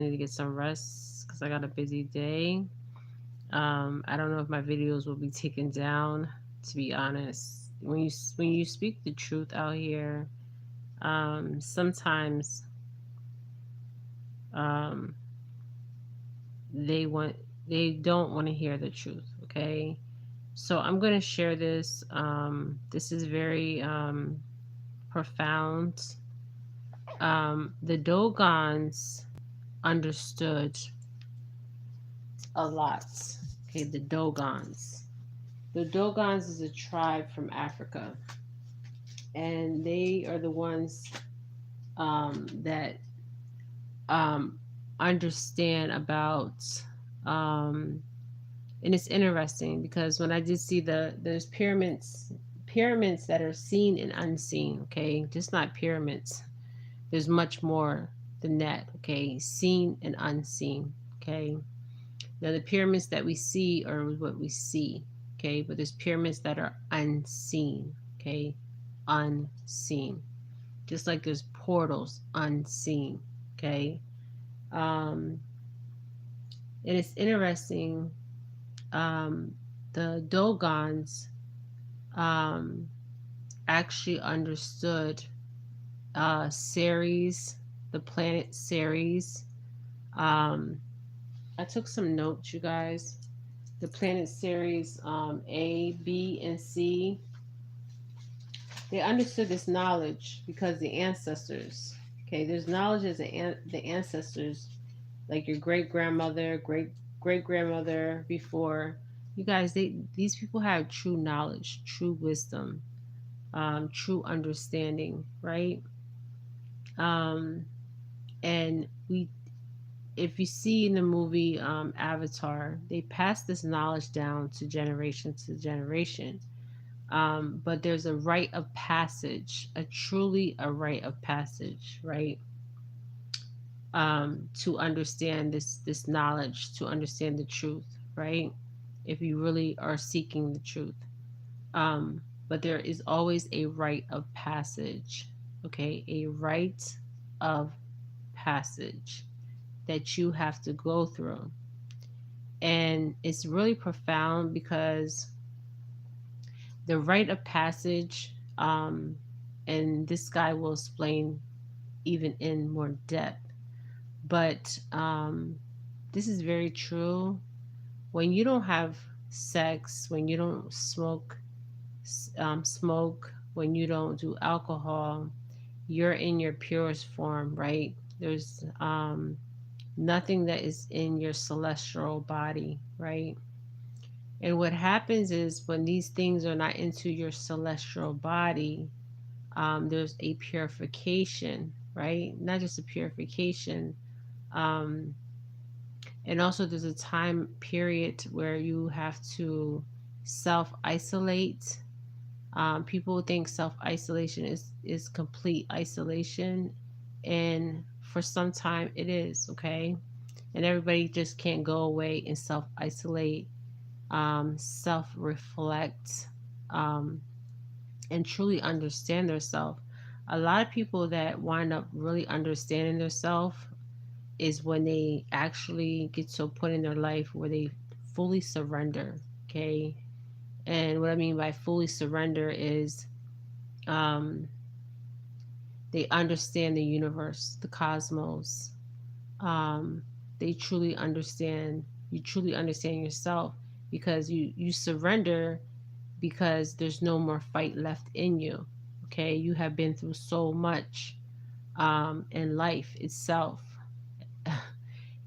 need to get some rest because I got a busy day. I don't know if my videos will be taken down. To be honest, when you speak the truth out here, sometimes um, they want they don't want to hear the truth. Okay, so I'm going to share this. This is very profound. The Dogons understood a lot. Okay, the Dogons. The Dogons is a tribe from Africa, and they are the ones that um, understand about. Um, and it's interesting because when I did see there's pyramids that are seen and unseen. Okay, just not pyramids. There's much more than that. Okay, seen and unseen. Okay, now the pyramids that we see are what we see. Okay, but there's pyramids that are unseen. Okay, unseen. Just like there's portals unseen. Okay, um, and it's interesting. Um, the Dogons um, actually understood Ceres, the planet Ceres. Um, I took some notes, you guys. The planet Ceres A, B, and C. They understood this knowledge because the ancestors. Okay, there's knowledge as the ancestors, like your great grandmother, great grandmother before. You guys, these people have true knowledge, true wisdom, true understanding, right? Um, and we if you see in the movie Avatar, they pass this knowledge down to generation. But there's a rite of passage, a truly a rite of passage, right? To understand this knowledge, to understand the truth, right? If you really are seeking the truth. But there is always a rite of passage, okay? A rite of passage that you have to go through. And it's really profound because the rite of passage, and this guy will explain even in more depth, but this is very true. When you don't have sex, when you don't smoke, when you don't do alcohol, you're in your purest form, right? There's nothing that is in your celestial body, right? And what happens is when these things are not into your celestial body, there's a purification, right? Not just a purification. Um, and also, there's a time period where you have to self isolate. People think self isolation is complete isolation. And for some time, it is, okay? And everybody just can't go away and self isolate, self reflect, um, and truly understand themselves. A lot of people that wind up really understanding themselves is when they actually get to a point in their life where they fully surrender. Okay. And what I mean by fully surrender is um, they understand the universe, the cosmos. Um, they truly understand, you truly understand yourself because you surrender because there's no more fight left in you. Okay. You have been through so much in life itself.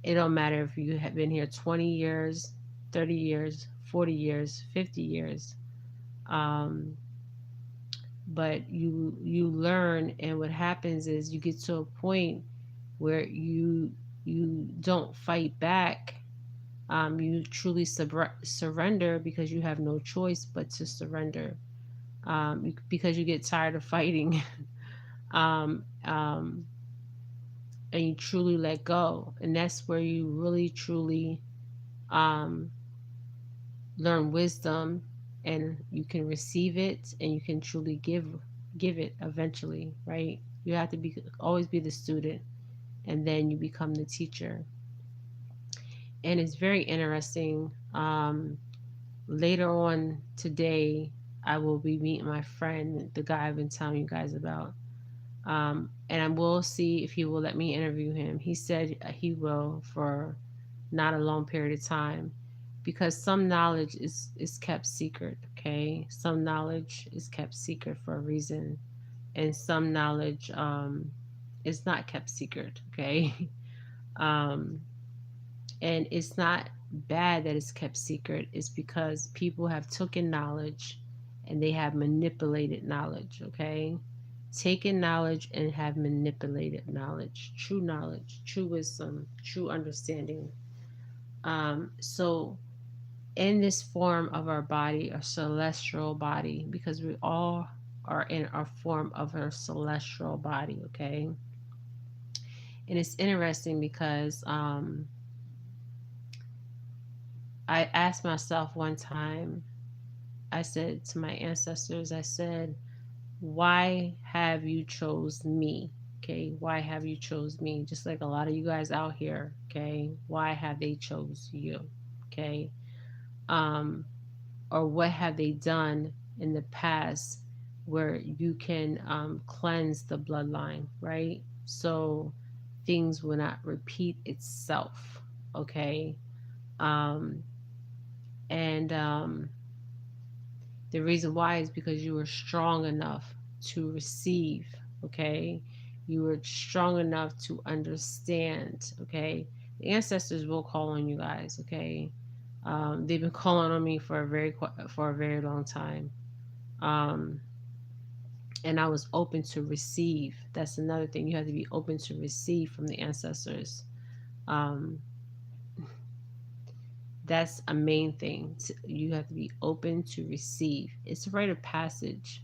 It don't matter if you have been here 20 years, 30 years, 40 years, 50 years. Um, but you learn, and what happens is you get to a point where you don't fight back. You truly surrender because you have no choice but to surrender, because you get tired of fighting. um, um, and you truly let go, and that's where you really truly um, learn wisdom, and you can receive it, and you can truly give it eventually, right? You have to be always be the student. and then you become the teacher. And it's very interesting. Later on today, I will be meeting my friend, the guy I've been telling you guys about. And I will see if he will let me interview him. He said he will for not a long period of time, because some knowledge is kept secret. Okay, some knowledge is kept secret for a reason, and some knowledge is not kept secret. Okay. um, and it's not bad that it's kept secret. It's because people have taken knowledge and they have manipulated knowledge. Okay, taken knowledge and have manipulated knowledge, true wisdom, true understanding. So in this form of our body, our celestial body, because we all are in our form of our celestial body. Okay, and it's interesting because I asked myself one time, I said to my ancestors, I said, why have you chose me? Okay, why have you chose me? Just like a lot of you guys out here, okay, why have they chose you? Okay, um, or what have they done in the past where you can cleanse the bloodline, right? So things will not repeat itself. Okay, um, and the reason why is because you were strong enough to receive, okay? You were strong enough to understand, okay? The ancestors will call on you guys, okay? They've been calling on me for for a very long time, um, and I was open to receive. That's another thing. You have to be open to receive from the ancestors. Um, that's a main thing. You have to be open to receive. It's a rite of passage.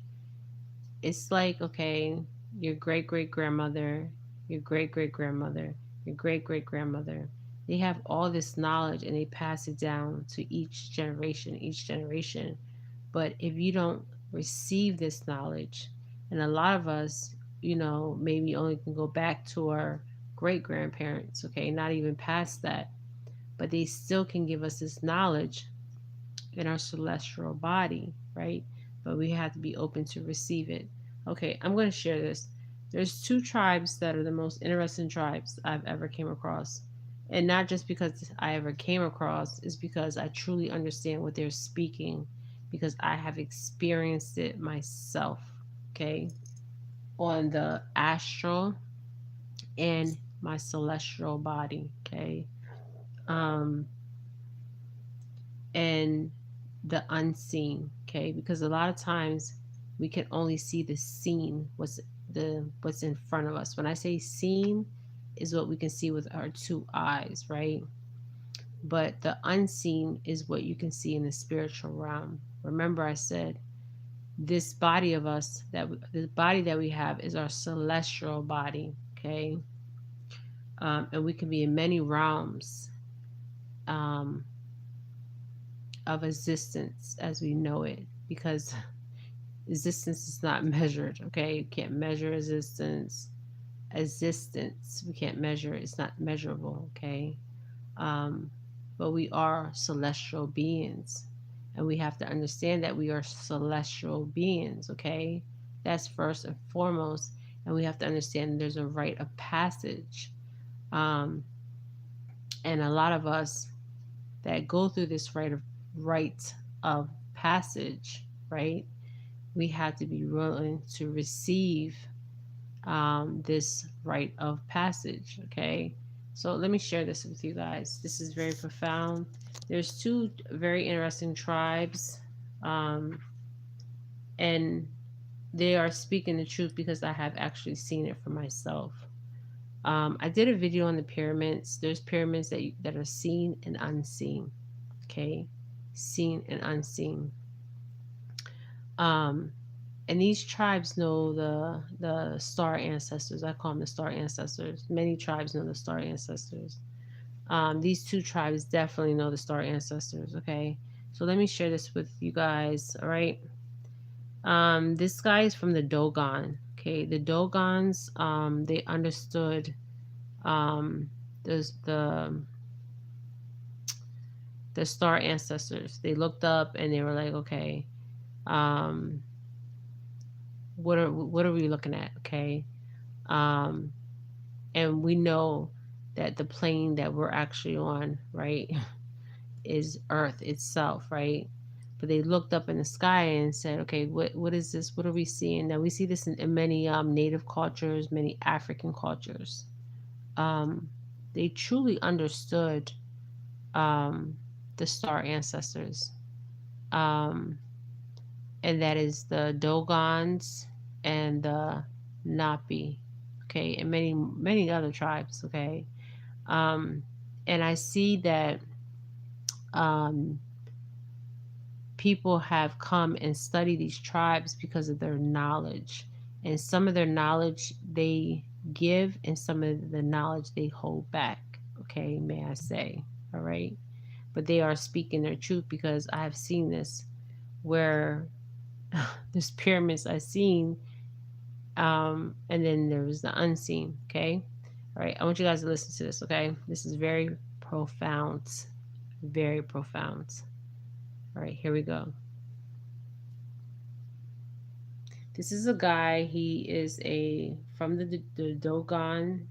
It's like, okay, your great great grandmother, your great great grandmother, your great great grandmother, they have all this knowledge and they pass it down to each generation. But if you don't receive this knowledge, and a lot of us, maybe only can go back to our great grandparents, okay, not even past that, but they still can give us this knowledge in our celestial body, right? But we have to be open to receive it. Okay, I'm going to share this. There's two tribes that are the most interesting tribes I've ever came across. And not just because I ever came across, is because I truly understand what they're speaking, because I have experienced it myself, okay? On the astral and my celestial body, okay? Um and the unseen, okay? Because a lot of times we can only see the seen, what's in front of us. When I say seen, is what we can see with our two eyes, right? But the unseen is what you can see in the spiritual realm. Remember, I said this body of us, the body that we have is our celestial body, okay? And we can be in many realms um, of existence as we know it, because existence is not measured. Okay, you can't measure existence we can't measure it. It's not measurable. Okay, um, but we are celestial beings, and we have to understand that we are celestial beings. Okay, that's first and foremost, and we have to understand there's a rite of passage, um, and a lot of us that go through this rite of passage, right? We have to be willing to receive this rite of passage. Okay, so let me share this with you guys. This is very profound. There's two very interesting tribes, um, and they are speaking the truth because I have actually seen it for myself. I did a video on the pyramids. There's pyramids that are seen and unseen. Okay, seen and unseen. Um, and these tribes know the star ancestors. I call them the star ancestors. Many tribes know the star ancestors. These two tribes definitely know the star ancestors. Okay, so let me share this with you guys. All right. This guy is from the Dogon. Okay, the Dogons. They understood Um, there's the star ancestors. They looked up and they were like, okay, um, what are we looking at? Okay, um, and we know that the plane that we're actually on, right, is Earth itself, right? But they looked up in the sky and said, okay, what is this? What are we seeing? Now we see this in many native cultures, many African cultures. Um, they truly understood um, the star ancestors, um, and that is the Dogons and the Napi, okay, and many other tribes, okay. Um, and I see that um, people have come and studied these tribes because of their knowledge. And some of their knowledge they give, and some of the knowledge they hold back. Okay, may I say. All right. But they are speaking their truth because I have seen this where there's pyramids I've seen, and then there was the unseen. Okay. All right. I want you guys to listen to this. Okay. This is very profound. Very profound. All right. Here we go. This is a guy. He is a from the Dogon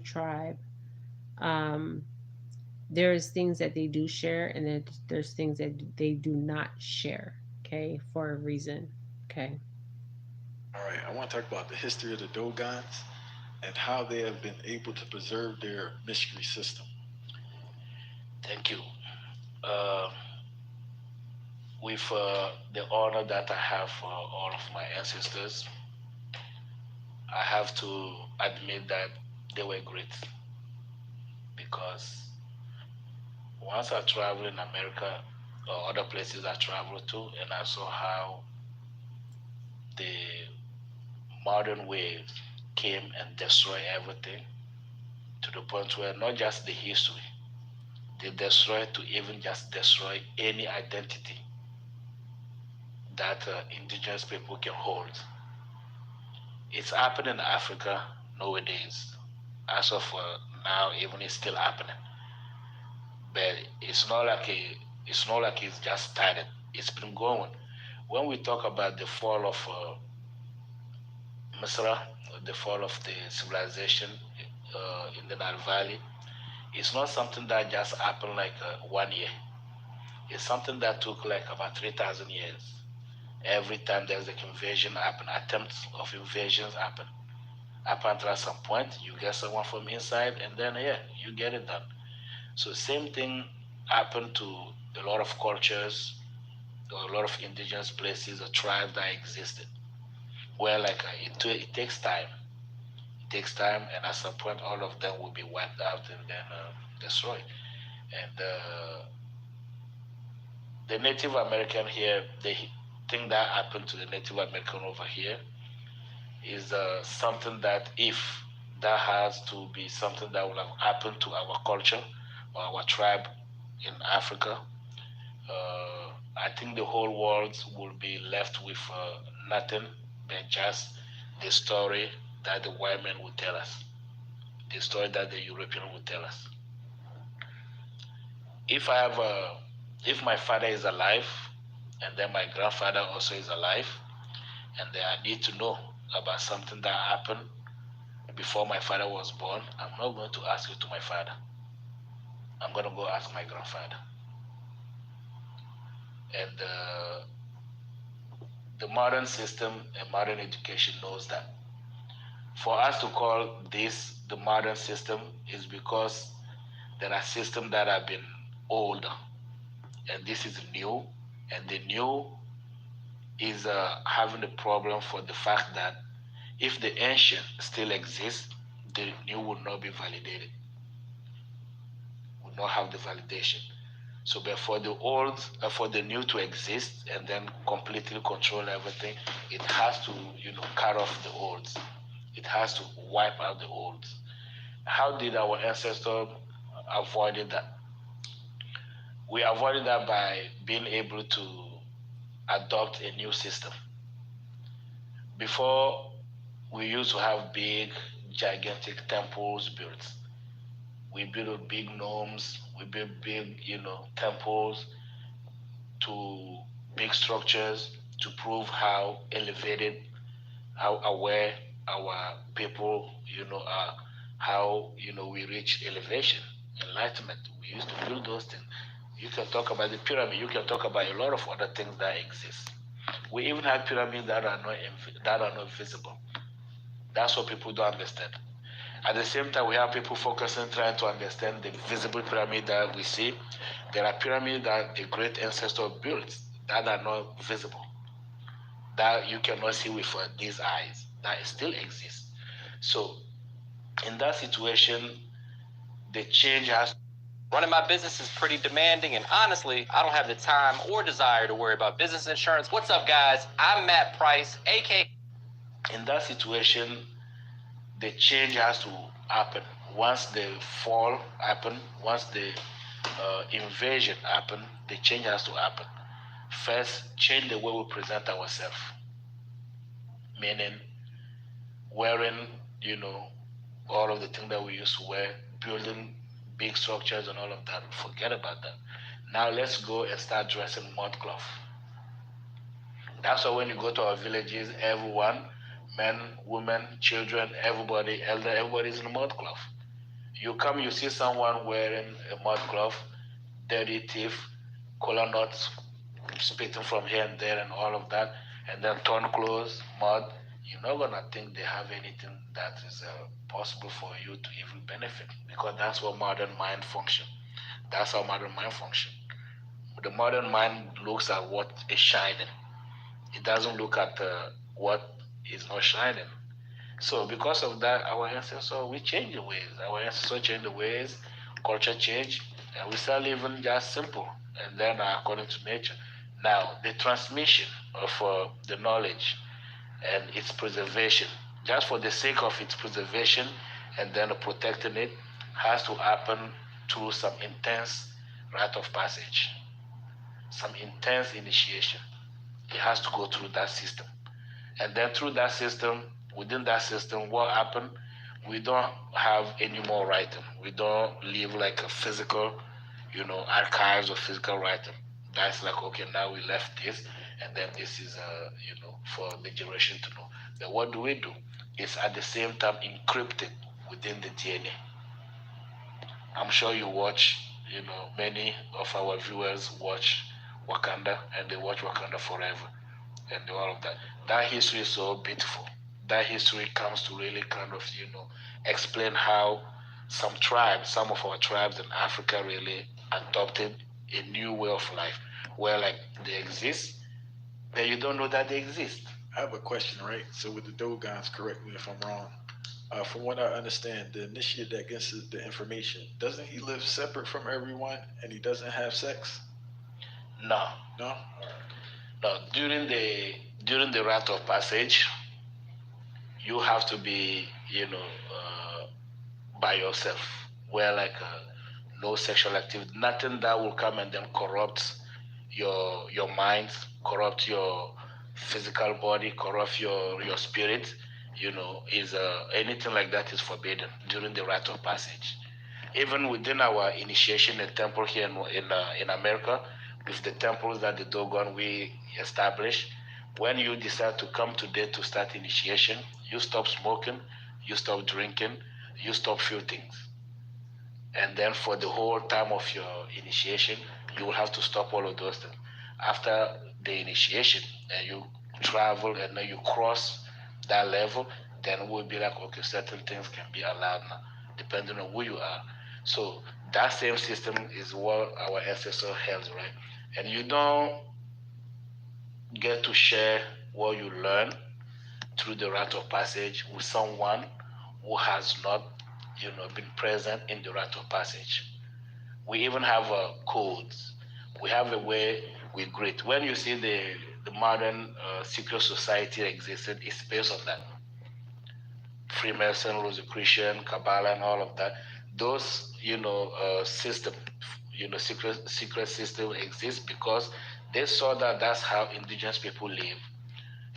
tribe. Um, there's things that they do share, and then there's things that they do not share. Okay, for a reason. Okay. All right, I want to talk about the history of the Dogons and how they have been able to preserve their mystery system. Thank you. Uh, with the honor that I have for all of my ancestors, I have to admit that they were great because once I traveled in America or other places I traveled to, and I saw how the modern wave came and destroyed everything to the point where not just the history, they destroyed to even just destroy any identity that indigenous people can hold. It's happening in Africa nowadays. As of now, even it's still happening. But it's not like it's just started. It's been going. When we talk about the fall of Misra, the fall of the civilization in the Nile Valley, it's not something that just happened like 1 year. It's something that took like about 3,000 years. Every time there's an invasion happen, attempts of invasions happen. Up until some point, you get someone from inside, and then yeah, you get it done. So same thing happened to a lot of cultures, a lot of indigenous places, a tribe that existed. Where like it takes time. It takes time, and at some point, all of them will be wiped out and then destroyed. And the Native American here, the thing that happened to the Native American over here is something that if that has to be something that will have happened to our culture or our tribe in Africa, I think the whole world will be left with nothing but just the story that the white man will tell us, the story that the European will tell us. If I have if my father is alive, and then my grandfather also is alive, and then I need to know about something that happened before my father was born, I'm not going to ask it to my father. I'm going to go ask my grandfather. And the modern system and modern education knows that. For us to call this the modern system is because there are systems that have been old, and this is new, and the new is having a problem for the fact that if the ancient still exists, the new will not be validated, will not have the validation. So, but for the old, for the new to exist and then completely control everything, it has to, cut off the old. It has to wipe out the old. How did our ancestors avoid that? We avoided that by being able to adopt a new system. Before, we used to have big gigantic temples built. We build big gnomes, we build big, temples to big structures to prove how elevated, how aware our people, are, how, we reach elevation, enlightenment. We used to build those things. You can talk about the pyramid. You can talk about a lot of other things that exist. We even have pyramids that are not visible. That's what people don't understand. At the same time, we have people focusing trying to understand the visible pyramid that we see. There are pyramids that the great ancestor built that are not visible, that you cannot see with these eyes, that still exists. So, in that situation, the change has. Running my business is pretty demanding, and honestly, I don't have the time or desire to worry about business insurance. What's up, guys? I'm Matt Price, aka. In that situation, the change has to happen. Once the fall happen, once the invasion happen, the change has to happen. First, change the way we present ourselves, meaning wearing, all of the things that we used to wear, building big structures and all of that. Forget about that. Now let's go and start dressing mud cloth. That's why when you go to our villages, everyone, men, women, children, everybody, elder, everybody's in mud cloth. You come, you see someone wearing a mud cloth, dirty teeth, collar knots, spitting from here and there and all of that, and then torn clothes, mud. You're not gonna think they have anything that is possible for you to even benefit, because that's what modern mind function. That's how modern mind function. The modern mind looks at what is shining. It doesn't look at what is not shining. So because of that, our ancestors, we change the ways. Our ancestors change the ways, culture change, and we start living just simple, and then according to nature. Now, the transmission of the knowledge and its preservation, just for the sake of its preservation and then protecting it, has to happen through some intense rite of passage, some intense initiation. It has to go through that system. And then through that system, within that system, what happened? We don't have any more writing. We don't live like a physical, archives of physical writing. That's like, okay, now we left this, and then this is, for the generation to know. Then what do we do? It's at the same time encrypted within the DNA. I'm sure you watch, many of our viewers watch Wakanda, and they watch Wakanda Forever and all of that. That history is so beautiful. That history comes to really kind of, explain how some of our tribes in Africa really adopted a new way of life, where like they exist, then you don't know that they exist. I have a question, right? So with the Dogons, correct me if I'm wrong. From what I understand, the initiate that gets the information, doesn't he live separate from everyone and he doesn't have sex? No, No? All right. no. During the rite of passage, you have to be, by yourself, where like no sexual activity, nothing that will come and then corrupt your mind, corrupt your physical body, corrupt your spirit. Is anything like that is forbidden during the rite of passage. Even within our initiation and temple here in America, with the temples that the Dogon we established, when you decide to come today to start initiation, you stop smoking, you stop drinking, you stop few things. And then for the whole time of your initiation, you will have to stop all of those things. After the initiation, and you travel and then you cross that level, then we'll be like, okay, certain things can be allowed now, depending on who you are. So that same system is what our ancestors held, right? And you don't get to share what you learn through the rite of passage with someone who has not, been present in the rite of passage. We even have codes. We have a way we greet. When you see the modern secret society existing, it's based on that. Freemason, Rosicrucian, Kabbalah, and all of that. Those, system, secret system exists because they saw that that's how indigenous people live.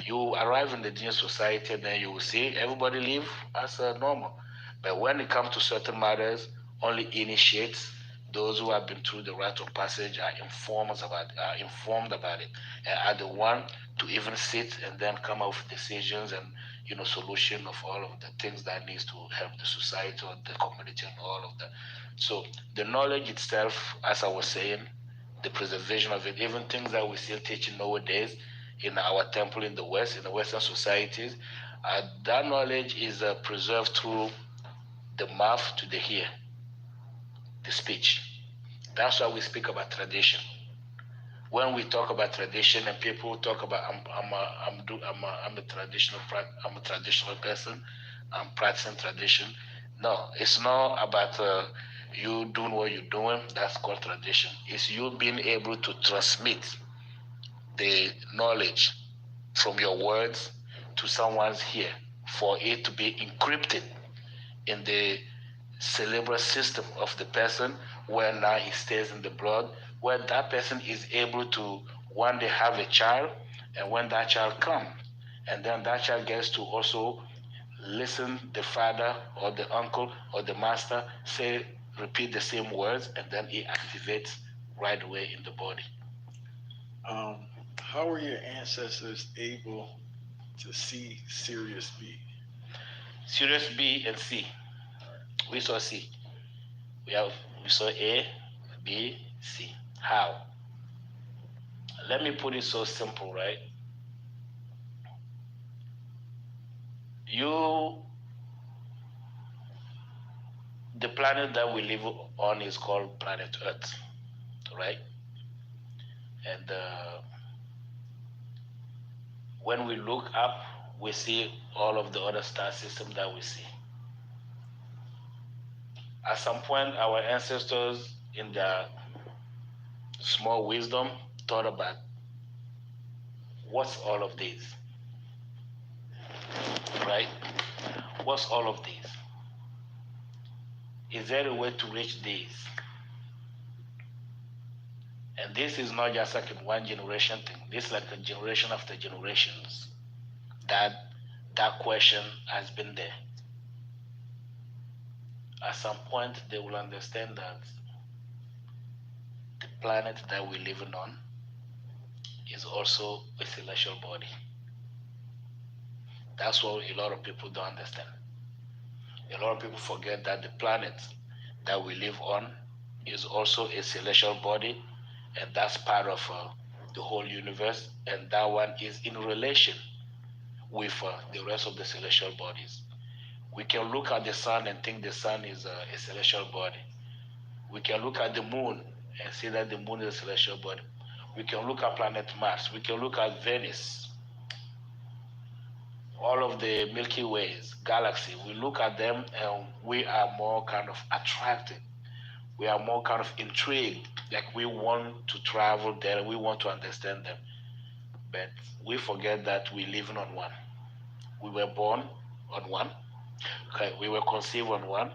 You arrive in the new society, and then you will see everybody live as normal. But when it comes to certain matters, only initiates those who have been through the rite of passage are informed about it, and are the one to even sit and then come up with decisions and solution of all of the things that needs to help the society or the community and all of that. So the knowledge itself, as I was saying, the preservation of it, even things that we still teaching nowadays in our temple in the West, in the Western societies, that knowledge is preserved through the mouth to the ear, the speech. That's why we speak about tradition. When we talk about tradition and people talk about I'm a traditional person, I'm practicing tradition. No, it's not about you doing what you're doing. That's called tradition. It's you being able to transmit the knowledge from your words to someone's ear for it to be encrypted in the cerebral system of the person, where now it stays in the blood, where that person is able to one day have a child, and when that child comes, and then that child gets to also listen the father or the uncle or the master say, repeat the same words, and then it activates right away in the body. How were your ancestors able to see Sirius B? Sirius B and C. We saw C. We have we saw A, B, C. How? Let me put it so simple, right? You, the planet that we live on is called planet Earth, right? And when we look up, we see all of the other star systems that we see. At some point, our ancestors, in their small wisdom, thought about what's all of these, right? What's all of these? Is there a way to reach these? And this is not just like a one generation thing. This is like a generation after generations that question has been there. At some point, they will understand that the planet that we're living on is also a celestial body. That's what a lot of people don't understand. A lot of people forget that the planet that we live on is also a celestial body, and that's part of the whole universe, and that one is in relation with the rest of the celestial bodies. We can look at the sun and think the sun is a celestial body. We can look at the moon and say that the moon is a celestial body. We can look at planet Mars. We can look at Venus, all of the Milky Ways, galaxy. We look at them and we are more kind of attracted. We are more kind of intrigued. Like we want to travel there. We want to understand them. But we forget that we're living on one. We were born on one. Okay, we were conceived on one,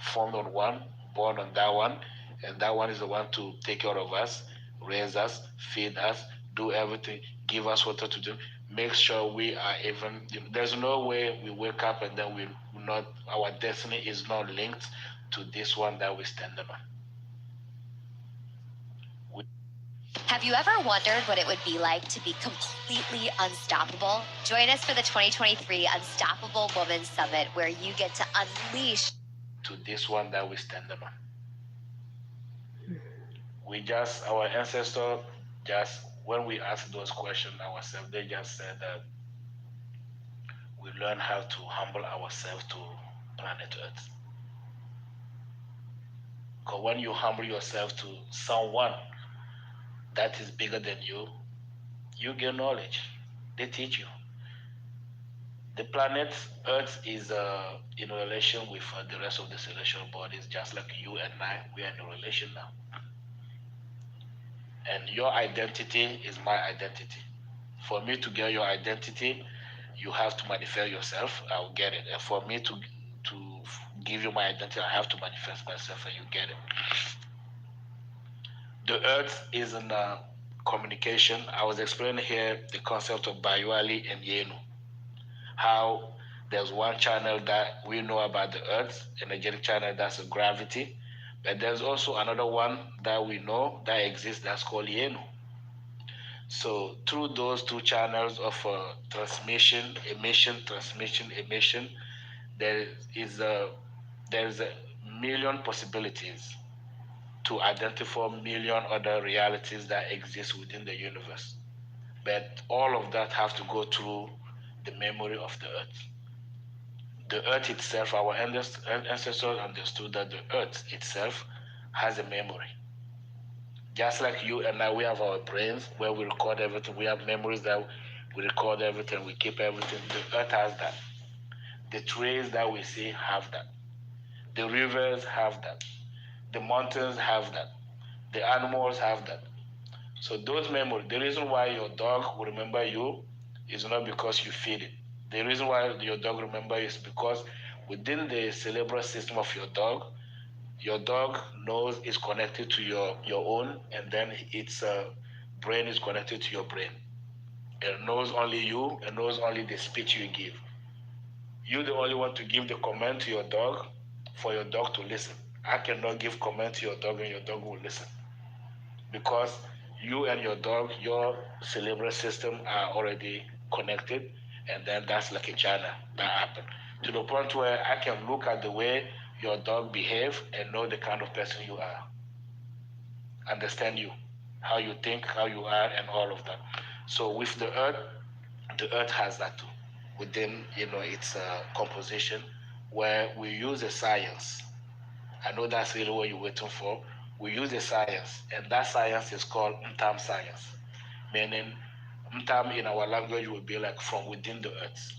formed on one, born on that one, and that one is the one to take care of us, raise us, feed us, do everything, give us what to do, make sure we are even. There's no way we wake up and then we not our destiny is not linked to this one that we stand on. Have you ever wondered what it would be like to be completely unstoppable? Join us for the 2023 Unstoppable Woman Summit, where you get to unleash to this one that we stand on. Our ancestors, just when we ask those questions ourselves, they just said that we learn how to humble ourselves to planet Earth. Because when you humble yourself to someone that is bigger than you gain knowledge. They teach you. The planet Earth is in relation with the rest of the celestial bodies, just like you and I, we are in a relation now. And your identity is my identity. For me to get your identity, you have to manifest yourself, I'll get it. And for me to give you my identity, I have to manifest myself and you get it. The Earth is in communication, I was explaining here the concept of Bayuali and Yenu. How there's one channel that we know about the Earth, energetic channel, that's a gravity, but there's also another one that we know that exists that's called Yenu. So through those two channels of transmission, emission, there is there's a million possibilities to identify million other realities that exist within the universe. But all of that have to go through the memory of the Earth. The Earth itself, our ancestors understood that the Earth itself has a memory. Just like you and I, we have our brains where we record everything. We have memories that we record everything, we keep everything. The Earth has that. The trees that we see have that. The rivers have that. The mountains have that. The animals have that. So those memories, the reason why your dog will remember you is not because you feed it. The reason why your dog remember you is because within the cerebral system of your dog knows it's connected to your own, and then its brain is connected to your brain. It knows only you, and knows only the speech you give. You the only one to give the command to your dog for your dog to listen. I cannot give command to your dog and your dog will listen. Because you and your dog, your cerebral system are already connected, and then that's like a channel that happened. To the point where I can look at the way your dog behave and know the kind of person you are. Understand you, how you think, how you are, and all of that. So with the earth has that too within its composition, where we use a science. I know that's really what you're waiting for. We use a science, and that science is called mtam science, meaning mtam in our language would be like from within the earth.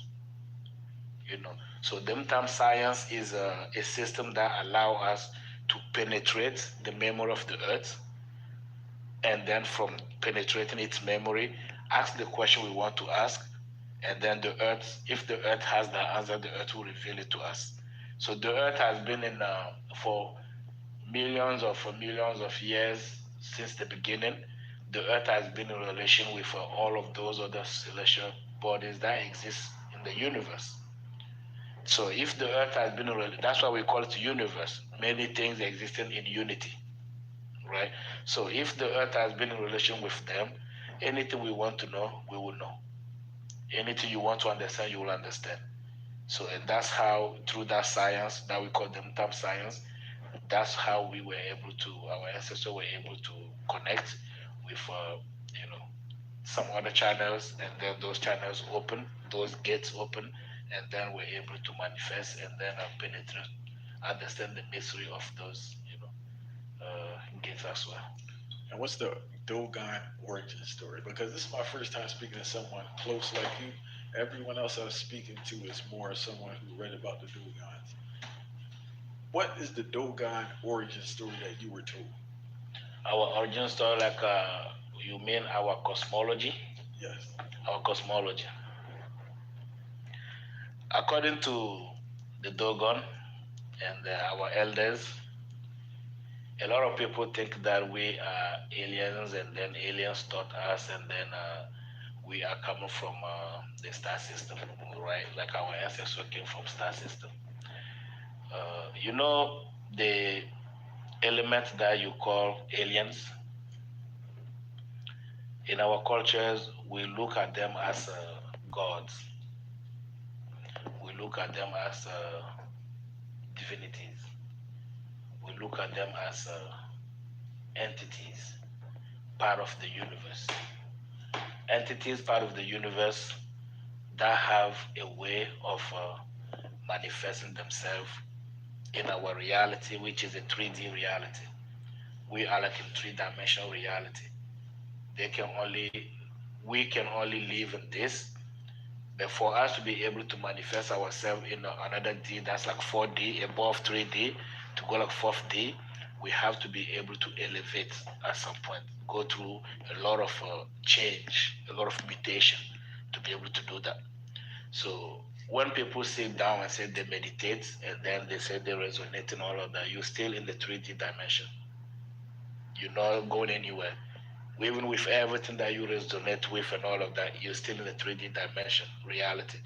So the mtam science is a system that allow us to penetrate the memory of the earth, and then from penetrating its memory, ask the question we want to ask, and then the earth, if the earth has the answer, the earth will reveal it to us. So the earth has been in for millions of years since the beginning. The earth has been in relation with all of those other celestial bodies that exist in the universe. So if the earth has been in, that's why we call it universe. Many things existing in unity, right? So if the earth has been in relation with them, anything we want to know, we will know. Anything you want to understand, you will understand. So, and that's how, through that science that we call the Mtam science, that's how we were able to, our ancestors were able to connect with, some other channels, and then those channels open, those gates open, and then we're able to manifest and then penetrate, understand the mystery of those, gates as well. And what's the Dogon origin story? Because this is my first time speaking to someone close like you. Everyone else I was speaking to is more someone who read about the Dogons. What is the Dogon origin story that you were told? Our origin story, like you mean our cosmology? Yes. Our cosmology. According to the Dogon and our elders, a lot of people think that we are aliens, and then aliens taught us, and then we are coming from the star system, right? Like our ancestors came from star system. The element that you call aliens, in our cultures, we look at them as gods. We look at them as divinities. We look at them as entities, part of the universe. Entities, part of the universe, that have a way of manifesting themselves in our reality, which is a 3D reality. We are like in three-dimensional reality. We can only live in this, but for us to be able to manifest ourselves in another D, that's like 4D, above 3D, to go like 4th D, we have to be able to elevate at some point, go through a lot of change, a lot of mutation to be able to do that. So when people sit down and say they meditate, and then they say they resonate and all of that, you're still in the 3D dimension. You're not going anywhere. Even with everything that you resonate with and all of that, you're still in the 3D dimension reality,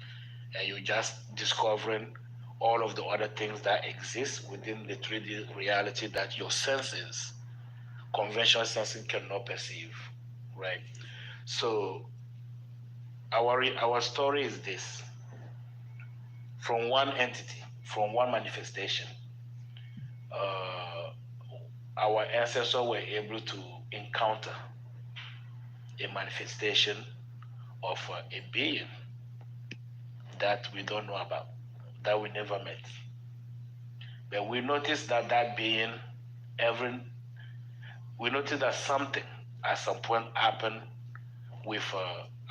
and you're just discovering all of the other things that exist within the 3D reality that your senses, conventional sensing, cannot perceive, right? So our story is this: from one entity, from one manifestation, uh, our ancestors were able to encounter a manifestation of a being that we don't know about, that we never met. But we noticed that that being, every we noticed that something at some point happened with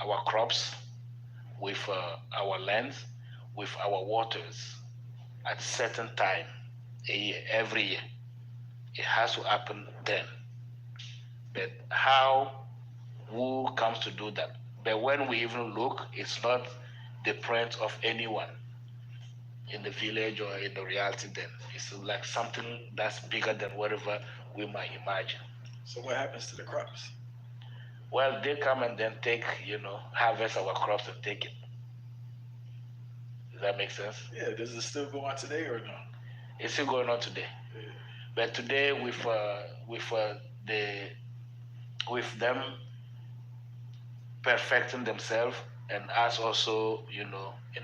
our crops, with our lands, with our waters at a certain time, a year, every year. It has to happen then. But how, who comes to do that? But when we even look, it's not the print of anyone in the village or in the reality then. It's like something that's bigger than whatever we might imagine. So what happens to the crops? Well, they come and then take, harvest our crops and take it. Does that make sense? Yeah, does it still go on today or no? It's still going on today. Yeah. But today, the with them perfecting themselves, and us also, in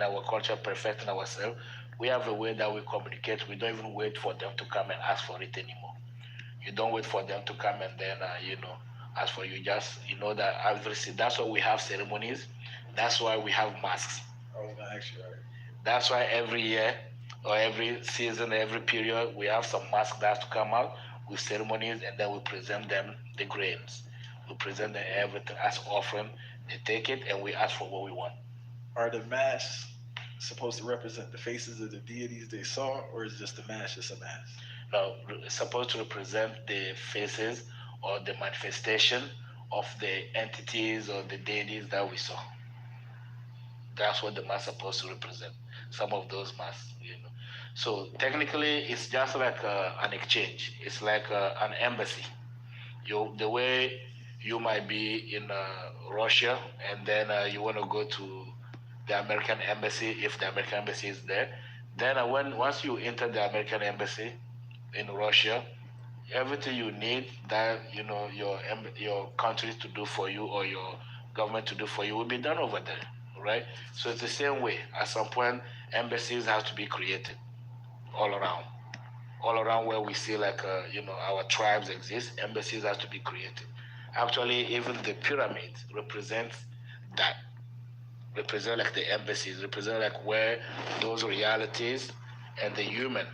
our culture perfecting ourselves, we have a way that we communicate. We don't even wait for them to come and ask for it anymore. You don't wait for them to come and then ask for you. Just that obviously that's why we have ceremonies. That's why we have masks. I was gonna ask you, all right. That's why every year or every season, every period, we have some masks that have to come out with ceremonies, and then we present them the grains. We present them everything as offering. They take it, and we ask for what we want. Are the masks supposed to represent the faces of the deities they saw, or is just the mask just a mask? Now, it's supposed to represent the faces or the manifestation of the entities or the deities that we saw. That's what the mask is supposed to represent. Some of those masks. So technically, it's just like an exchange. It's like an embassy. The way you might be in Russia, and then you want to go to the American embassy if the American embassy is there. Then once you enter the American embassy in Russia, everything you need that your country to do for you or your government to do for you will be done over there, right? So it's the same way. At some point, embassies have to be created all around, where we see like our tribes exist. Embassies have to be created. Actually, even the pyramids that represent like the embassies, represent like where those realities and the human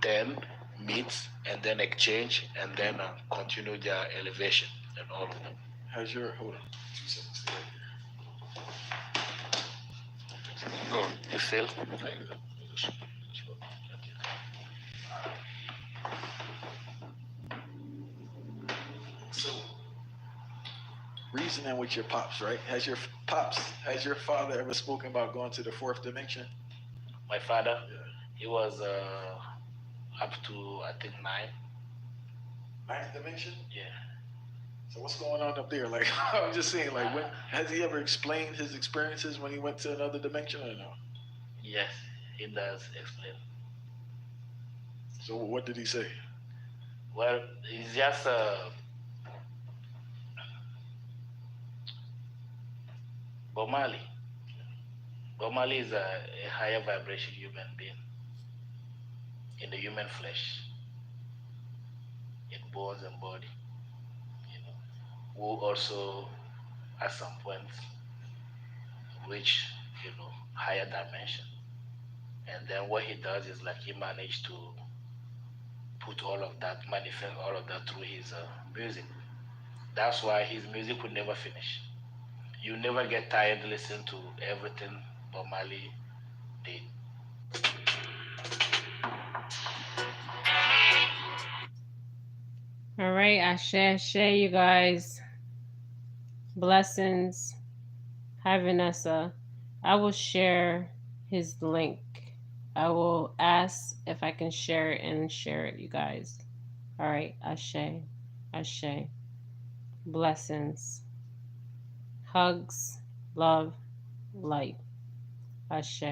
then meet and then exchange and then continue their elevation and all of them. Has your hold on 2 seconds? Oh, you still? So, reasoning with your pops, right? Has your father ever spoken about going to the fourth dimension? My father, Yeah. he was up to I think 9. Ninth dimension? Yeah. So what's going on up there? Like I'm just saying, like when has he ever explained his experiences when he went to another dimension or no? Yes, he does explain. So what did he say? Well, it's just Bob Marley. Bob Marley is a higher vibration human being in the human flesh, in bones and body, who also at some point reach, higher dimension. And then what he does is like he managed to put all of that, manifest all of that through his music. That's why his music will never finish. You never get tired listening to everything Bob Marley did. All right, I share you guys. Blessings. Hi, Vanessa. I will share his link. I will ask if I can share it and share it, you guys. All right, Ashe. Ashe. Blessings. Hugs, love, light. Ashe.